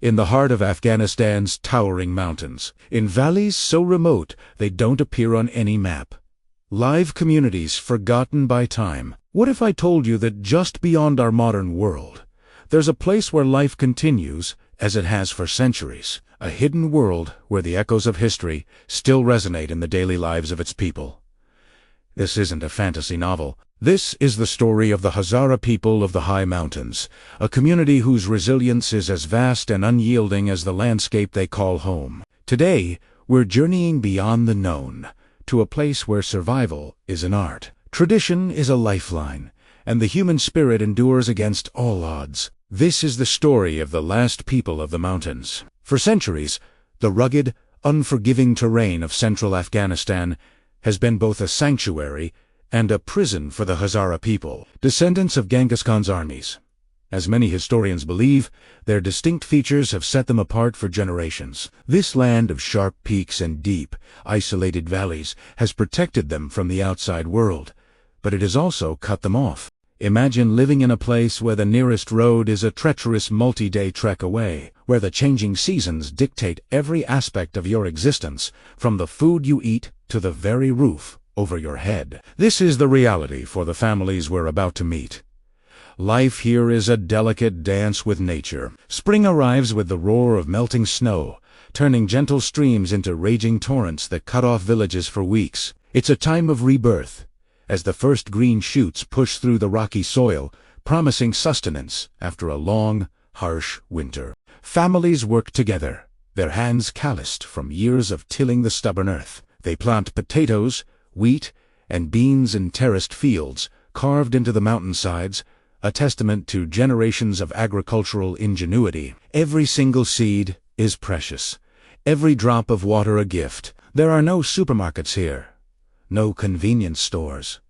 in the heart of Afghanistan's towering mountains, in valleys so remote they don't appear on any map. Live communities forgotten by time. What if I told you that just beyond our modern world, there's a place where life continues as it has for centuries, a hidden world where the echoes of history still resonate in the daily lives of its people? This isn't a fantasy novel. This is the story of the Hazara people of the high mountains, a community whose resilience is as vast and unyielding as the landscape they call home. Today, we're journeying beyond the known, to a place where survival is an art. Tradition is a lifeline, and the human spirit endures against all odds. This is the story of the last people of the mountains. For centuries, the rugged, unforgiving terrain of central Afghanistan has been both a sanctuary and a prison for the Hazara people, descendants of Genghis Khan's armies. As many historians believe, their distinct features have set them apart for generations. This land of sharp peaks and deep, isolated valleys has protected them from the outside world, but it has also cut them off. Imagine living in a place where the nearest road is a treacherous multi-day trek away, where the changing seasons dictate every aspect of your existence, from the food you eat to the very roof over your head. This is the reality for the families we're about to meet. Life here is a delicate dance with nature. Spring arrives with the roar of melting snow, turning gentle streams into raging torrents that cut off villages for weeks. It's a time of rebirth, as the first green shoots push through the rocky soil, promising sustenance after a long, harsh winter. Families work together, their hands calloused from years of tilling the stubborn earth. They plant potatoes, wheat, and beans in terraced fields, carved into the mountainsides, a testament to generations of agricultural ingenuity. Every single seed is precious, every drop of water a gift. There are no supermarkets here, no convenience stores.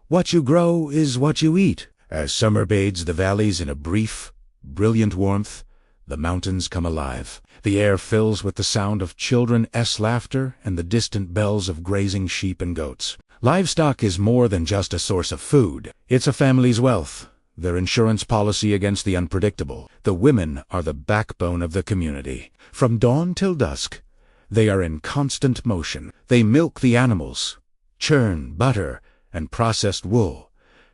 What you grow is what you eat. As summer bathes the valleys in a brief, brilliant warmth, the mountains come alive. The air fills with the sound of children's laughter and the distant bells of grazing sheep and goats. Livestock is more than just a source of food. It's a family's wealth, their insurance policy against the unpredictable. The women are the backbone of the community. From dawn till dusk, they are in constant motion. They milk the animals, churn butter and processed wool,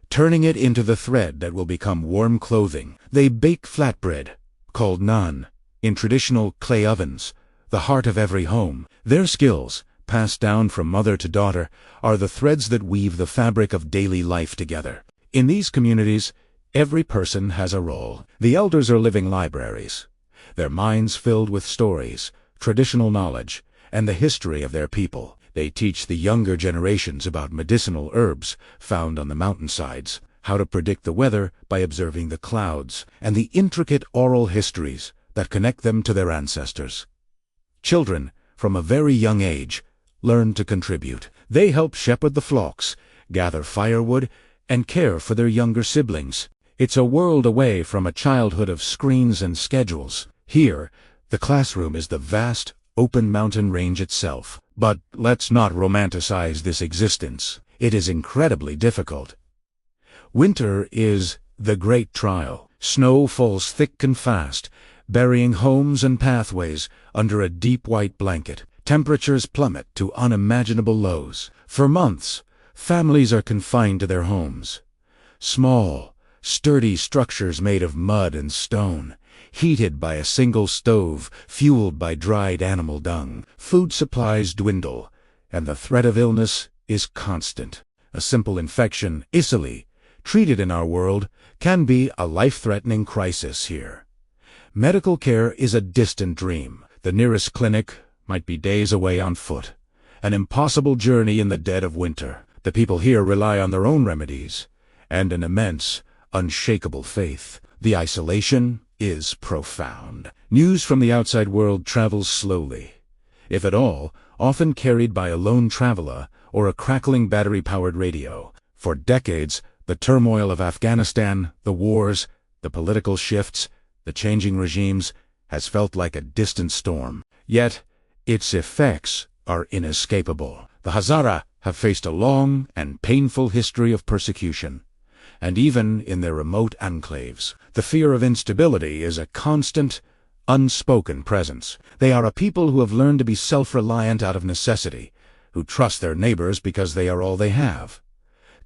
turning it into the thread that will become warm clothing. They bake flatbread, called naan, in traditional clay ovens, the heart of every home. Their skills, passed down from mother to daughter, are the threads that weave the fabric of daily life together. In these communities, every person has a role. The elders are living libraries, their minds filled with stories, traditional knowledge, and the history of their people. They teach the younger generations about medicinal herbs found on the mountainsides, how to predict the weather by observing the clouds, and the intricate oral histories that connect them to their ancestors. Children, from a very young age, learn to contribute. They help shepherd the flocks, gather firewood, and care for their younger siblings. It's a world away from a childhood of screens and schedules. Here, the classroom is the vast, open mountain range itself. But let's not romanticize this existence. It is incredibly difficult. Winter is the great trial. Snow falls thick and fast, burying homes and pathways under a deep white blanket. Temperatures plummet to unimaginable lows. For months, families are confined to their homes. Small, sturdy structures made of mud and stone, heated by a single stove, fueled by dried animal dung. Food supplies dwindle, and the threat of illness is constant. A simple infection, easily treated in our world, can be a life-threatening crisis here. Medical care is a distant dream. The nearest clinic might be days away on foot, an impossible journey in the dead of winter. The people here rely on their own remedies, and an immense, unshakable faith. The isolation is profound. News from the outside world travels slowly, if at all, often carried by a lone traveler or a crackling battery-powered radio. For decades, the turmoil of Afghanistan, the wars, the political shifts, the changing regimes, has felt like a distant storm. Yet, its effects are inescapable. The Hazara have faced a long and painful history of persecution, and even in their remote enclaves, the fear of instability is a constant, unspoken presence. They are a people who have learned to be self-reliant out of necessity, who trust their neighbors because they are all they have.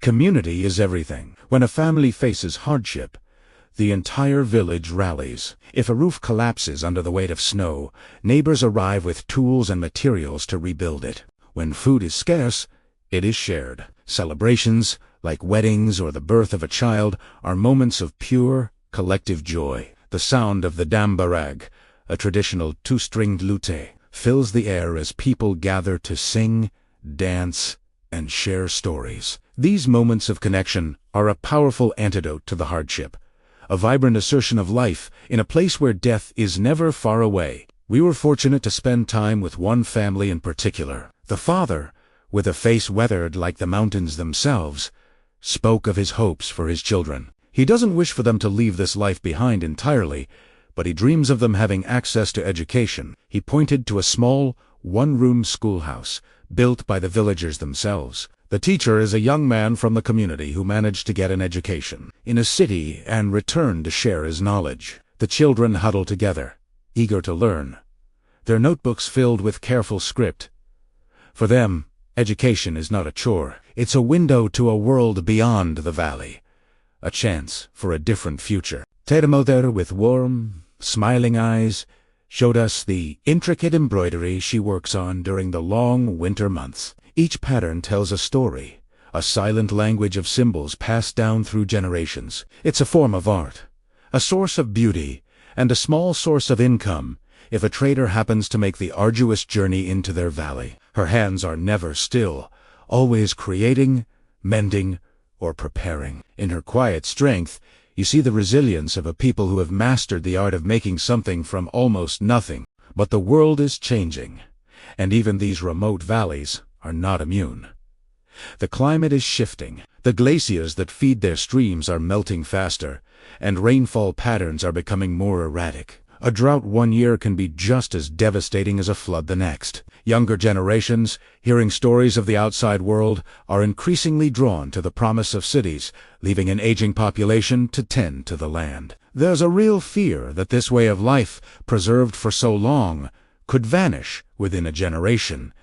Community is everything. When a family faces hardship, the entire village rallies. If a roof collapses under the weight of snow, neighbors arrive with tools and materials to rebuild it. When food is scarce, it is shared. Celebrations, like weddings or the birth of a child, are moments of pure, collective joy. The sound of the dambarag, a traditional two-stringed lute, fills the air as people gather to sing, dance, and share stories. These moments of connection are a powerful antidote to the hardship, a vibrant assertion of life in a place where death is never far away. We were fortunate to spend time with one family in particular. The father, with a face weathered like the mountains themselves, spoke of his hopes for his children. He doesn't wish for them to leave this life behind entirely, but he dreams of them having access to education. He pointed to a small, one-room schoolhouse, built by the villagers themselves. The teacher is a young man from the community who managed to get an education in a city and returned to share his knowledge. The children huddle together, eager to learn, their notebooks filled with careful script. For them, education is not a chore. It's a window to a world beyond the valley, a chance for a different future. Teramoter, with warm, smiling eyes, showed us the intricate embroidery she works on during the long winter months. Each pattern tells a story, a silent language of symbols passed down through generations. It's a form of art, a source of beauty, and a small source of income if a trader happens to make the arduous journey into their valley. Her hands are never still, always creating, mending, or preparing. In her quiet strength, you see the resilience of a people who have mastered the art of making something from almost nothing. But the world is changing, and even these remote valleys are not immune. The climate is shifting. The glaciers that feed their streams are melting faster, and rainfall patterns are becoming more erratic. A drought one year can be just as devastating as a flood the next. Younger generations, hearing stories of the outside world, are increasingly drawn to the promise of cities, leaving an aging population to tend to the land. There's a real fear that this way of life, preserved for so long, could vanish within a generation.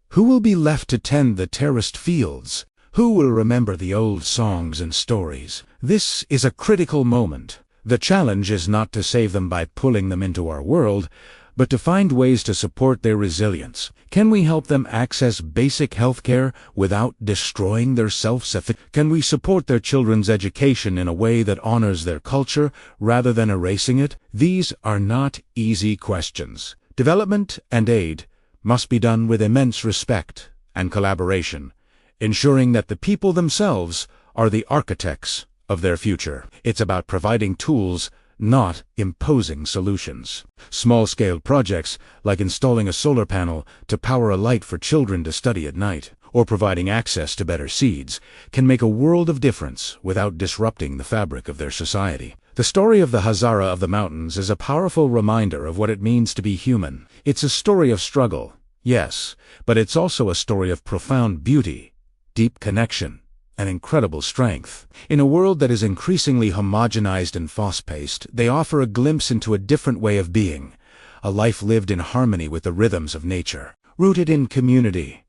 Who will be left to tend the terraced fields? Who will remember the old songs and stories? This is a critical moment. The challenge is not to save them by pulling them into our world, but to find ways to support their resilience. Can we help them access basic health care without destroying their self-sufficiency? Can we support their children's education in a way that honors their culture rather than erasing it? These are not easy questions. Development and aid must be done with immense respect and collaboration, ensuring that the people themselves are the architects of their future. It's about providing tools, not imposing solutions. Small-scale projects, like installing a solar panel to power a light for children to study at night, or providing access to better seeds, can make a world of difference without disrupting the fabric of their society. The story of the Hazara of the Mountains is a powerful reminder of what it means to be human. It's a story of struggle, yes, but it's also a story of profound beauty, deep connection, and incredible strength. In a world that is increasingly homogenized and fast-paced, they offer a glimpse into a different way of being, a life lived in harmony with the rhythms of nature, rooted in community,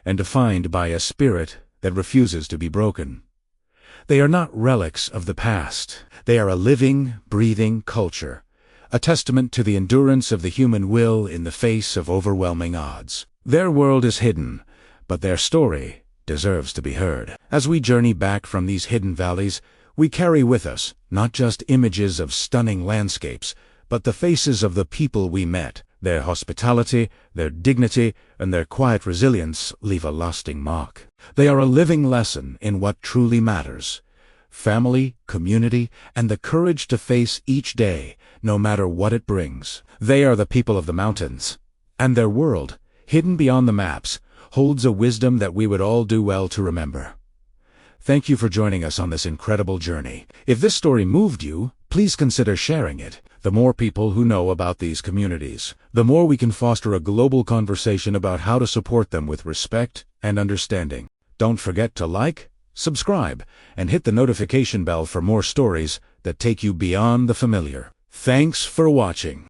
and defined by a spirit that refuses to be broken. They are not relics of the past. They are a living, breathing culture, a testament to the endurance of the human will in the face of overwhelming odds. Their world is hidden, but their story deserves to be heard. As we journey back from these hidden valleys, we carry with us not just images of stunning landscapes, but the faces of the people we met. Their hospitality, their dignity, and their quiet resilience leave a lasting mark. They are a living lesson in what truly matters: family, community, and the courage to face each day, no matter what it brings. They are the people of the mountains, and their world, hidden beyond the maps, holds a wisdom that we would all do well to remember. Thank you for joining us on this incredible journey. If this story moved you, please consider sharing it. The more people who know about these communities, the more we can foster a global conversation about how to support them with respect and understanding. Don't forget to like, subscribe, and hit the notification bell for more stories that take you beyond the familiar. Thanks for watching.